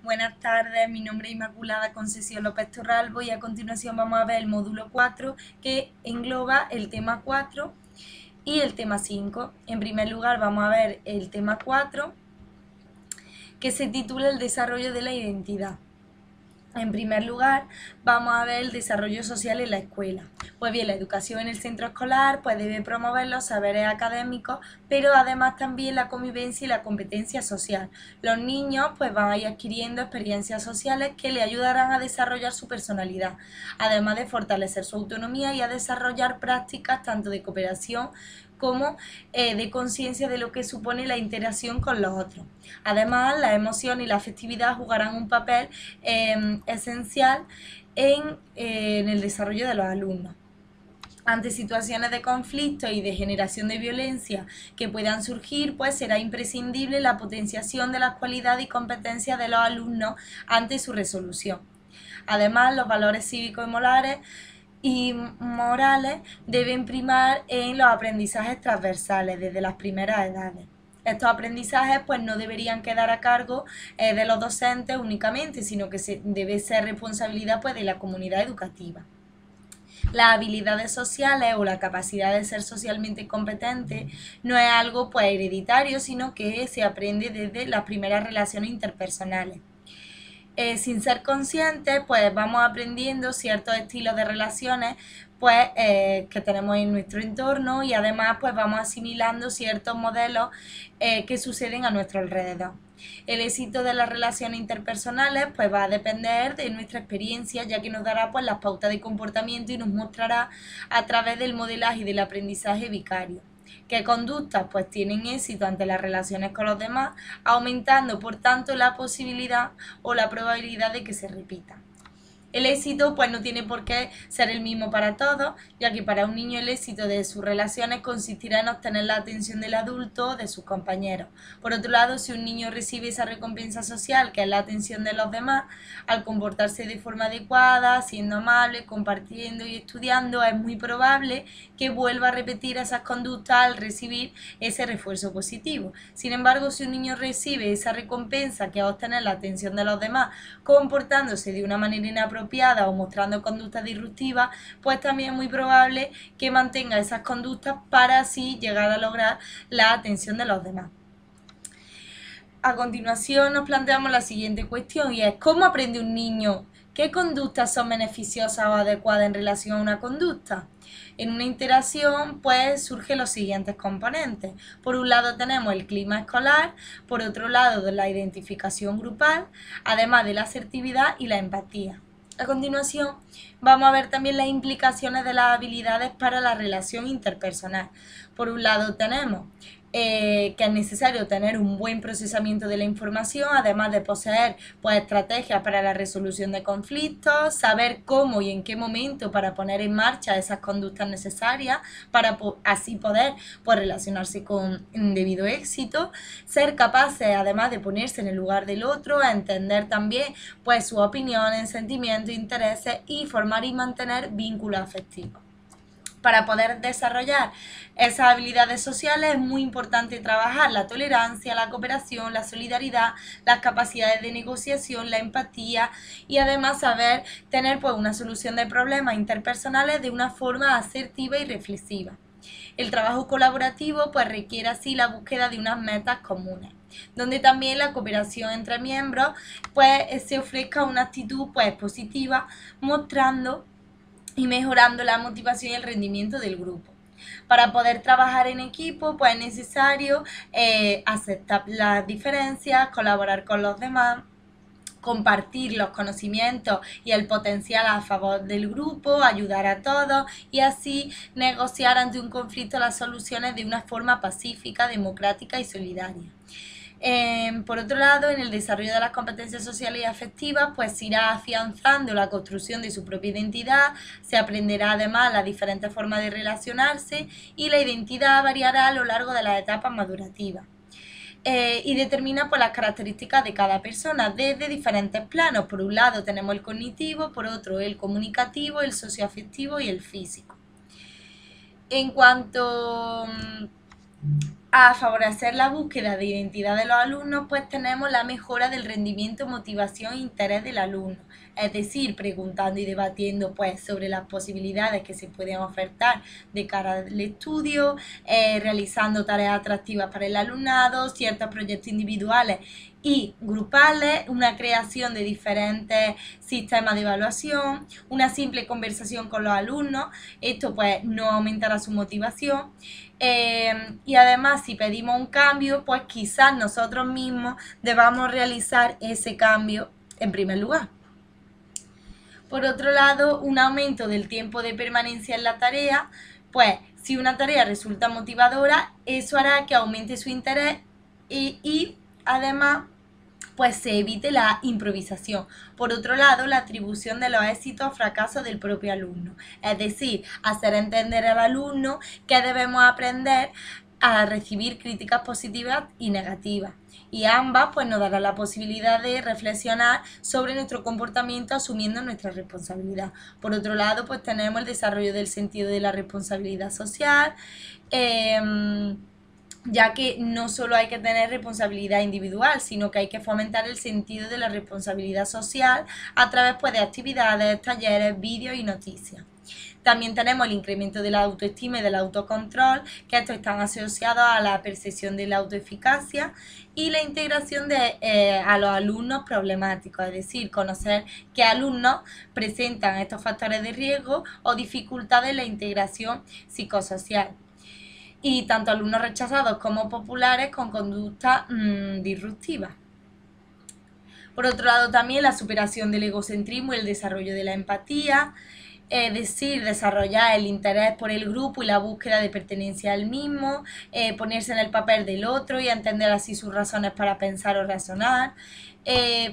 Buenas tardes, mi nombre es Inmaculada Concesión López Torralbo y a continuación vamos a ver el módulo 4 que engloba el tema 4 y el tema 5. En primer lugar vamos a ver el tema 4 que se titula El desarrollo de la identidad. En primer lugar, vamos a ver el desarrollo social en la escuela. Pues bien, la educación en el centro escolar pues debe promover los saberes académicos, pero además también la convivencia y la competencia social. Los niños pues van a ir adquiriendo experiencias sociales que le ayudarán a desarrollar su personalidad, además de fortalecer su autonomía y a desarrollar prácticas tanto de cooperación como de conciencia de lo que supone la interacción con los otros. Además, la emoción y la afectividad jugarán un papel esencial en el desarrollo de los alumnos. Ante situaciones de conflicto y de generación de violencia que puedan surgir, pues será imprescindible la potenciación de las cualidades y competencias de los alumnos ante su resolución. Además, los valores cívicos y morales deben primar en los aprendizajes transversales desde las primeras edades. Estos aprendizajes pues no deberían quedar a cargo de los docentes únicamente, sino que debe ser responsabilidad pues de la comunidad educativa. Las habilidades sociales o la capacidad de ser socialmente competente no es algo pues hereditario, sino que se aprende desde las primeras relaciones interpersonales. Sin ser conscientes, pues vamos aprendiendo ciertos estilos de relaciones pues que tenemos en nuestro entorno y además pues vamos asimilando ciertos modelos que suceden a nuestro alrededor. El éxito de las relaciones interpersonales pues va a depender de nuestra experiencia, ya que nos dará pues las pautas de comportamiento y nos mostrará a través del modelaje y del aprendizaje vicario qué conductas pues tienen éxito ante las relaciones con los demás, aumentando por tanto la posibilidad o la probabilidad de que se repitan. El éxito pues no tiene por qué ser el mismo para todos, ya que para un niño el éxito de sus relaciones consistirá en obtener la atención del adulto o de sus compañeros. Por otro lado, si un niño recibe esa recompensa social, que es la atención de los demás, al comportarse de forma adecuada, siendo amable, compartiendo y estudiando, es muy probable que vuelva a repetir esas conductas al recibir ese refuerzo positivo. Sin embargo, si un niño recibe esa recompensa, que es obtener la atención de los demás, comportándose de una manera inapropiada o mostrando conductas disruptivas, pues también es muy probable que mantenga esas conductas para así llegar a lograr la atención de los demás. A continuación nos planteamos la siguiente cuestión y es ¿cómo aprende un niño? ¿Qué conductas son beneficiosas o adecuadas en relación a una conducta? En una interacción pues surgen los siguientes componentes. Por un lado tenemos el clima escolar, por otro lado la identificación grupal, además de la asertividad y la empatía. A continuación vamos a ver también las implicaciones de las habilidades para la relación interpersonal. Por un lado tenemos que es necesario tener un buen procesamiento de la información, además de poseer pues, estrategias para la resolución de conflictos, saber cómo y en qué momento para poner en marcha esas conductas necesarias para así poder pues, relacionarse con debido éxito, ser capaces además de ponerse en el lugar del otro, a entender también pues, sus opiniones, sentimientos, intereses y formar y mantener vínculos afectivos. Para poder desarrollar esas habilidades sociales es muy importante trabajar la tolerancia, la cooperación, la solidaridad, las capacidades de negociación, la empatía y además saber tener pues, una solución de problemas interpersonales de una forma asertiva y reflexiva. El trabajo colaborativo pues, requiere así la búsqueda de unas metas comunes, donde también la cooperación entre miembros pues, se ofrezca una actitud pues, positiva, mostrando y mejorando la motivación y el rendimiento del grupo. Para poder trabajar en equipo, pues es necesario aceptar las diferencias, colaborar con los demás, compartir los conocimientos y el potencial a favor del grupo, ayudar a todos y así negociar ante un conflicto las soluciones de una forma pacífica, democrática y solidaria. Por otro lado, en el desarrollo de las competencias sociales y afectivas, pues se irá afianzando la construcción de su propia identidad, se aprenderá además las diferentes formas de relacionarse y la identidad variará a lo largo de las etapas madurativas. Y determina pues, las características de cada persona desde diferentes planos. Por un lado tenemos el cognitivo, por otro el comunicativo, el socioafectivo y el físico. En cuanto A favorecer la búsqueda de identidad de los alumnos, pues tenemos la mejora del rendimiento, motivación e interés del alumno. Es decir, preguntando y debatiendo pues sobre las posibilidades que se pueden ofertar de cara al estudio, realizando tareas atractivas para el alumnado, ciertos proyectos individuales y grupales, una creación de diferentes sistemas de evaluación, una simple conversación con los alumnos. Esto pues no aumentará su motivación. Y además, si pedimos un cambio, pues quizás nosotros mismos debamos realizar ese cambio en primer lugar. Por otro lado, un aumento del tiempo de permanencia en la tarea, pues si una tarea resulta motivadora, eso hará que aumente su interés y además pues se evite la improvisación. Por otro lado, la atribución de los éxitos o fracasos del propio alumno, es decir, hacer entender al alumno que debemos aprender a recibir críticas positivas y negativas. Y ambas pues nos darán la posibilidad de reflexionar sobre nuestro comportamiento asumiendo nuestra responsabilidad. Por otro lado, pues tenemos el desarrollo del sentido de la responsabilidad social, ya que no solo hay que tener responsabilidad individual, sino que hay que fomentar el sentido de la responsabilidad social a través pues, de actividades, talleres, vídeos y noticias. También tenemos el incremento de la autoestima y del autocontrol, que estos están asociados a la percepción de la autoeficacia y la integración a los alumnos problemáticos, es decir, conocer qué alumnos presentan estos factores de riesgo o dificultades en la integración psicosocial. Y tanto alumnos rechazados como populares con conducta disruptiva. Por otro lado, también la superación del egocentrismo y el desarrollo de la empatía, es decir, desarrollar el interés por el grupo y la búsqueda de pertenencia al mismo, ponerse en el papel del otro y entender así sus razones para pensar o razonar.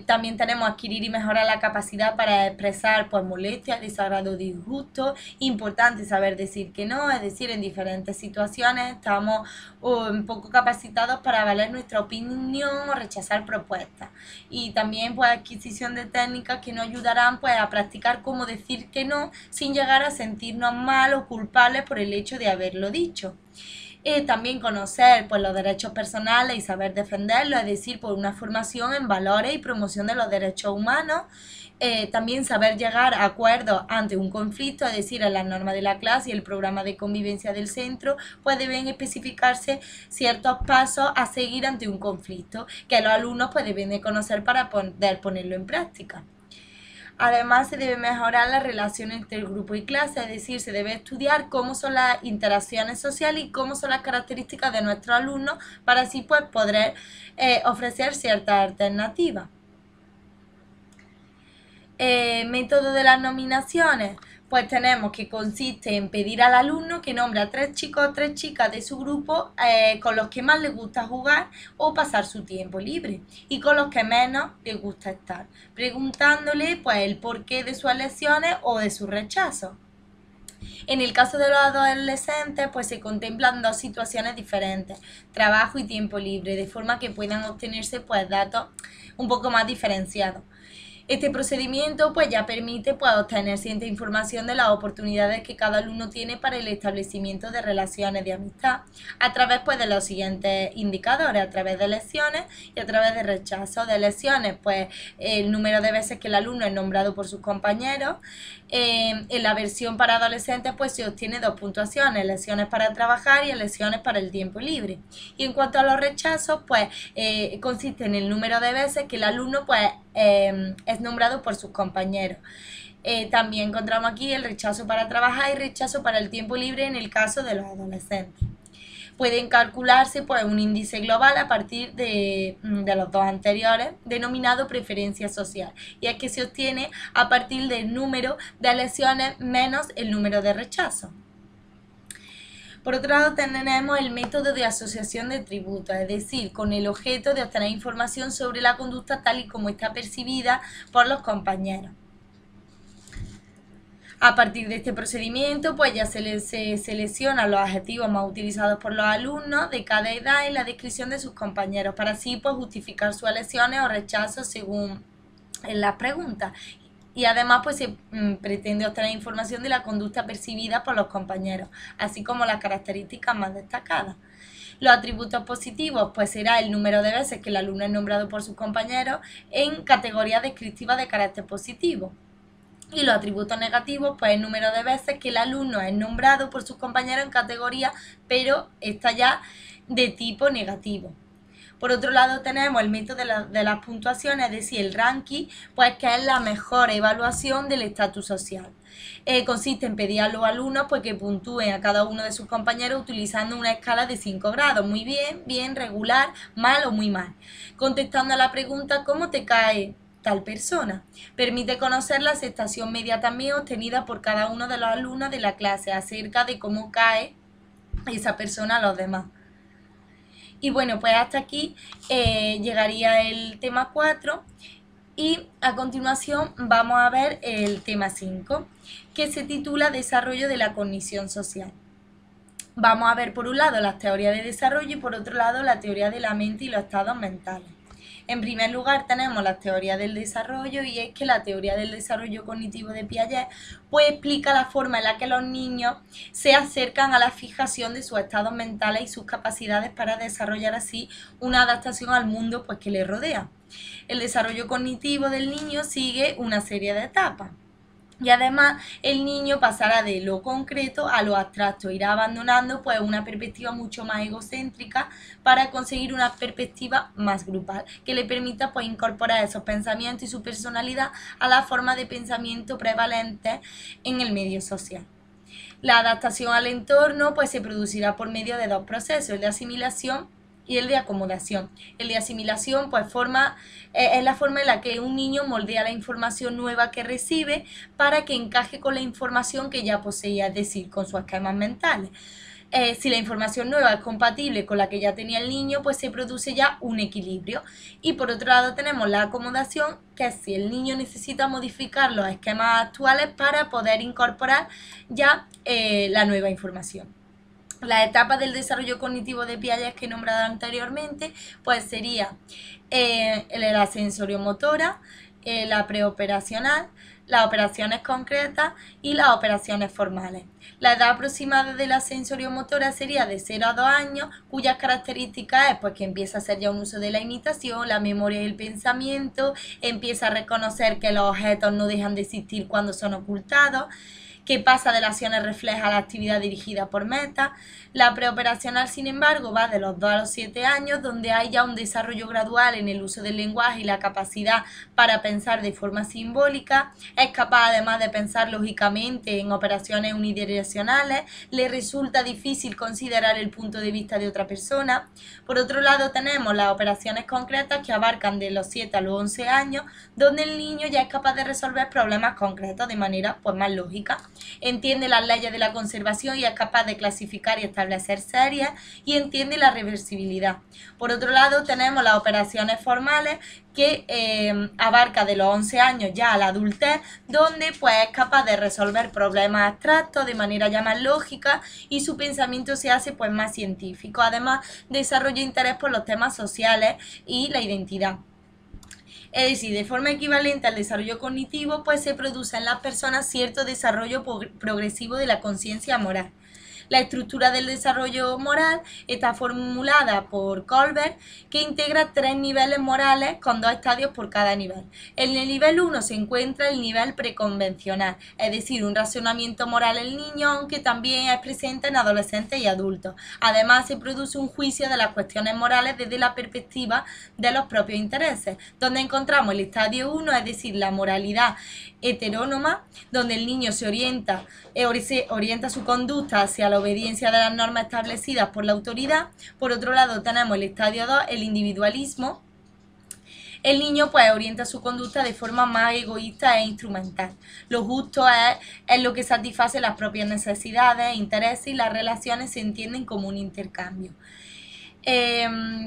También tenemos adquirir y mejorar la capacidad para expresar pues, molestias, desagrado, disgusto. Importante saber decir que no, es decir, en diferentes situaciones estamos un poco capacitados para valer nuestra opinión o rechazar propuestas. Y también pues, adquisición de técnicas que nos ayudarán pues, a practicar cómo decir que no sin llegar a sentirnos mal o culpables por el hecho de haberlo dicho. También conocer pues, los derechos personales y saber defenderlos, es decir, por una formación en valores y promoción de los derechos humanos. También saber llegar a acuerdos ante un conflicto, es decir, en las normas de la clase y el programa de convivencia del centro, pues deben especificarse ciertos pasos a seguir ante un conflicto que los alumnos pues, deben de conocer para poder ponerlo en práctica. Además, se debe mejorar la relación entre el grupo y clase, es decir, se debe estudiar cómo son las interacciones sociales y cómo son las características de nuestros alumnos para así pues, poder ofrecer ciertas alternativas. Método de las nominaciones, pues tenemos que consiste en pedir al alumno que nombre a 3 chicos o 3 chicas de su grupo con los que más les gusta jugar o pasar su tiempo libre y con los que menos les gusta estar, preguntándole pues el porqué de sus elecciones o de su rechazo. En el caso de los adolescentes, pues se contemplan dos situaciones diferentes, trabajo y tiempo libre, de forma que puedan obtenerse pues datos un poco más diferenciados. Este procedimiento pues ya permite pues, obtener cierta información de las oportunidades que cada alumno tiene para el establecimiento de relaciones de amistad a través pues, de los siguientes indicadores, a través de elecciones y a través de rechazo. De elecciones, pues el número de veces que el alumno es nombrado por sus compañeros. En la versión para adolescentes pues se obtiene 2 puntuaciones, elecciones para trabajar y elecciones para el tiempo libre. Y en cuanto a los rechazos, pues consiste en el número de veces que el alumno pues es nombrado por sus compañeros. También encontramos aquí el rechazo para trabajar y rechazo para el tiempo libre en el caso de los adolescentes. Pueden calcularse pues, un índice global a partir de los dos anteriores, denominado preferencia social, y es que se obtiene a partir del número de elecciones menos el número de rechazos. Por otro lado, tenemos el método de asociación de tributos, es decir, con el objeto de obtener información sobre la conducta tal y como está percibida por los compañeros. A partir de este procedimiento, pues ya se seleccionan los adjetivos más utilizados por los alumnos de cada edad en la descripción de sus compañeros, para así pues, justificar sus elecciones o rechazos según en las preguntas. Y además pues se pretende obtener información de la conducta percibida por los compañeros, así como las características más destacadas. Los atributos positivos pues será el número de veces que el alumno es nombrado por sus compañeros en categorías descriptivas de carácter positivo. Y los atributos negativos, pues el número de veces que el alumno es nombrado por sus compañeros en categoría, pero está ya de tipo negativo. Por otro lado tenemos el método de las puntuaciones, es decir, el ranking, pues que es la mejor evaluación del estatus social. Consiste en pedir a los alumnos pues, que puntúen a cada uno de sus compañeros utilizando una escala de 5 grados, muy bien, bien, regular, mal o muy mal, contestando a la pregunta ¿cómo te cae tal persona? Permite conocer la aceptación media también obtenida por cada uno de los alumnos de la clase acerca de cómo cae esa persona a los demás. Y bueno, pues hasta aquí llegaría el tema 4 y a continuación vamos a ver el tema 5, que se titula Desarrollo de la cognición social. Vamos a ver por un lado las teorías de desarrollo y por otro lado la teoría de la mente y los estados mentales. En primer lugar tenemos la teoría del desarrollo y es que la teoría del desarrollo cognitivo de Piaget pues explica la forma en la que los niños se acercan a la fijación de sus estados mentales y sus capacidades para desarrollar así una adaptación al mundo pues que les rodea. El desarrollo cognitivo del niño sigue una serie de etapas. Y además el niño pasará de lo concreto a lo abstracto, irá abandonando pues una perspectiva mucho más egocéntrica para conseguir una perspectiva más grupal, que le permita pues incorporar esos pensamientos y su personalidad a la forma de pensamiento prevalente en el medio social. La adaptación al entorno pues se producirá por medio de dos procesos, el de asimilación y el de acomodación. El de asimilación pues es la forma en la que un niño moldea la información nueva que recibe para que encaje con la información que ya poseía, es decir, con sus esquemas mentales. Si la información nueva es compatible con la que ya tenía el niño, pues se produce ya un equilibrio. Y por otro lado tenemos la acomodación, que es si el niño necesita modificar los esquemas actuales para poder incorporar ya la nueva información. Las etapas del desarrollo cognitivo de Piaget que he nombrado anteriormente, pues sería la sensoriomotora, la preoperacional, las operaciones concretas y las operaciones formales. La edad aproximada de la sensoriomotora sería de 0 a 2 años, cuyas características es pues, que empieza a hacer ya un uso de la imitación, la memoria y el pensamiento, empieza a reconocer que los objetos no dejan de existir cuando son ocultados, que pasa de las acciones refleja a la actividad dirigida por meta. La preoperacional, sin embargo, va de los 2 a los 7 años, donde hay ya un desarrollo gradual en el uso del lenguaje y la capacidad para pensar de forma simbólica. Es capaz además de pensar lógicamente en operaciones unidireccionales. Le resulta difícil considerar el punto de vista de otra persona. Por otro lado, tenemos las operaciones concretas que abarcan de los 7 a los 11 años, donde el niño ya es capaz de resolver problemas concretos de manera pues, más lógica. Entiende las leyes de la conservación y es capaz de clasificar y establecer series y entiende la reversibilidad. Por otro lado tenemos las operaciones formales que abarca de los 11 años ya a la adultez, donde pues es capaz de resolver problemas abstractos de manera ya más lógica y su pensamiento se hace pues más científico. Además desarrolla interés por los temas sociales y la identidad. Es decir, de forma equivalente al desarrollo cognitivo, pues se produce en las personas cierto desarrollo progresivo de la conciencia moral. La estructura del desarrollo moral está formulada por Kohlberg, que integra 3 niveles morales con 2 estadios por cada nivel. En el nivel 1 se encuentra el nivel preconvencional, es decir, un razonamiento moral en niños, aunque también es presente en adolescentes y adultos. Además, se produce un juicio de las cuestiones morales desde la perspectiva de los propios intereses, donde encontramos el estadio 1, es decir, la moralidad heterónoma, donde el niño se orienta su conducta hacia la obediencia de las normas establecidas por la autoridad. Por otro lado tenemos el estadio 2, el individualismo. El niño pues orienta su conducta de forma más egoísta e instrumental. Lo justo es lo que satisface las propias necesidades, intereses y las relaciones se entienden como un intercambio.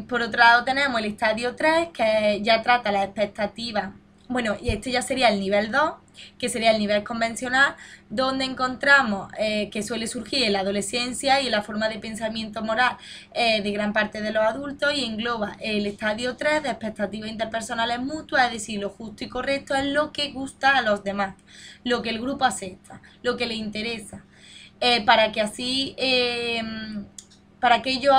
Por otro lado tenemos el estadio 3, que ya trata las expectativas. Bueno, y este ya sería el nivel 2, que sería el nivel convencional, donde encontramos que suele surgir en la adolescencia y en la forma de pensamiento moral de gran parte de los adultos, y engloba el estadio 3 de expectativas interpersonales mutuas, es decir, lo justo y correcto es lo que gusta a los demás, lo que el grupo acepta, lo que le interesa, para que así para aquellos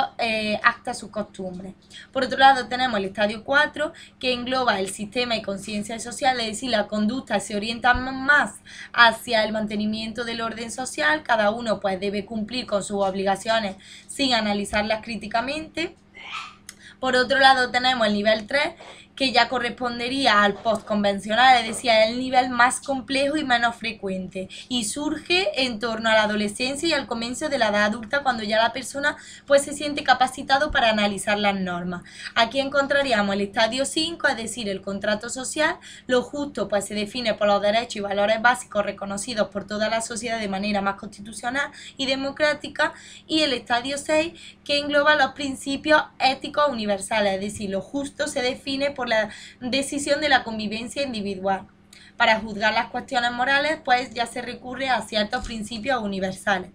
actas sus costumbres. Por otro lado tenemos el estadio 4, que engloba el sistema y conciencia social, es decir, la conducta se orienta más hacia el mantenimiento del orden social, cada uno pues debe cumplir con sus obligaciones sin analizarlas críticamente. Por otro lado tenemos el nivel 3, que ya correspondería al postconvencional, es decir, es el nivel más complejo y menos frecuente, y surge en torno a la adolescencia y al comienzo de la edad adulta, cuando ya la persona pues se siente capacitado para analizar las normas. Aquí encontraríamos el estadio 5, es decir, el contrato social. Lo justo pues se define por los derechos y valores básicos reconocidos por toda la sociedad de manera más constitucional y democrática, y el estadio 6, que engloba los principios éticos universales, es decir, lo justo se define por la decisión de la convivencia individual. Para juzgar las cuestiones morales, pues ya se recurre a ciertos principios universales.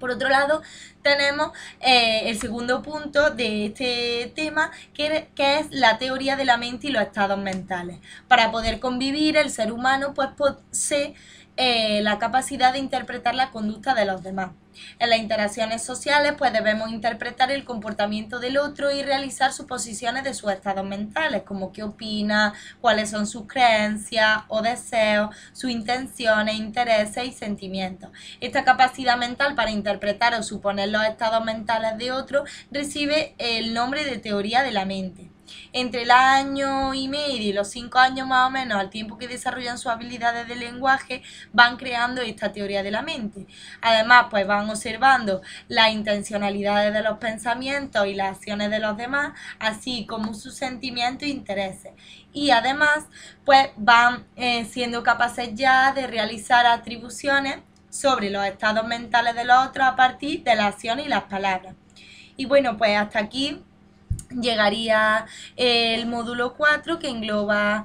Por otro lado, tenemos el segundo punto de este tema, que es la teoría de la mente y los estados mentales. Para poder convivir, el ser humano pues posee la capacidad de interpretar la conducta de los demás. En las interacciones sociales pues debemos interpretar el comportamiento del otro y realizar suposiciones de sus estados mentales, como qué opina, cuáles son sus creencias o deseos, sus intenciones, intereses y sentimientos. Esta capacidad mental para interpretar o suponer los estados mentales de otro recibe el nombre de teoría de la mente. Entre el año y medio y los 5 años más o menos, al tiempo que desarrollan sus habilidades de lenguaje, van creando esta teoría de la mente. Además, pues van observando las intencionalidades de los pensamientos y las acciones de los demás, así como sus sentimientos e intereses. Y además, pues van siendo capaces ya de realizar atribuciones sobre los estados mentales de los otros a partir de las acciones y las palabras. Y bueno, pues hasta aquí llegaría el módulo 4, que engloba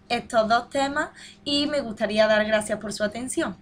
estos dos temas, y me gustaría dar gracias por su atención.